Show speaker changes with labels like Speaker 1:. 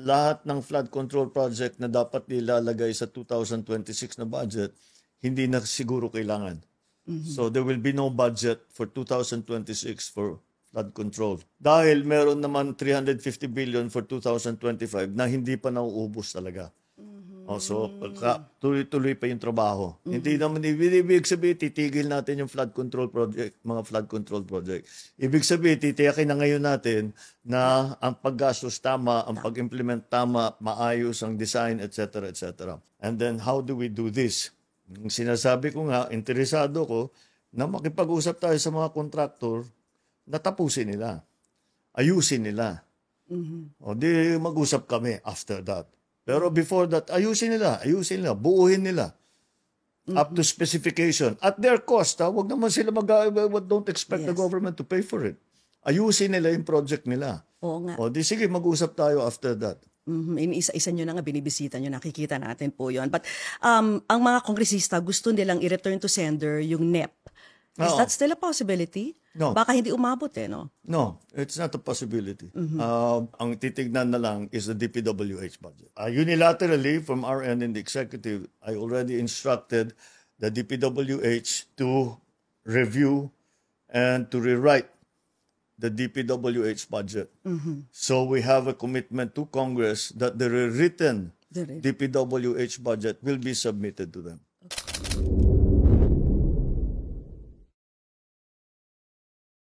Speaker 1: lahat ng flood control project na dapat nilalagay sa 2026 na budget, hindi na siguro kailangan. So there will be no budget for 2026 for flood control. Dahil meron naman 350 billion for 2025 na hindi pa nauubos talaga. So, tuloy-tuloy pa yung trabaho. Hindi naman ibig sabihin, titigil natin yung flood control project, mga flood control project. Ibig sabihin, titiyakin na ngayon natin na ang paggastos tama, ang pag-implement tama, maayos ang design, etc., etc. And then, how do we do this? Sinasabi ko nga, interesado ko na makipag-usap tayo sa mga kontraktor na tapusin nila. Ayusin nila. O di mag-usap kami after that. Pero before that, ayusin nila, buuhin nila. Up to specification. At their cost, huwag naman sila don't expect the government to pay for it. Ayusin nila yung project nila.
Speaker 2: Oo nga.
Speaker 1: O di sige, mag-usap tayo after that.
Speaker 2: Iniisa-isa nyo na nga, binibisita nyo, nakikita natin po yon. But ang mga kongresista, gusto nilang i-return to sender yung NEP. Is that still a possibility?
Speaker 1: No.
Speaker 2: Baka hindi umabot no?
Speaker 1: No, it's not a possibility. Ang titignan na lang is the DPWH budget. Unilaterally, from our end in the executive, I already instructed the DPWH to review and to rewrite the DPWH budget. So we have a commitment to Congress that the rewritten DPWH budget will be submitted to them.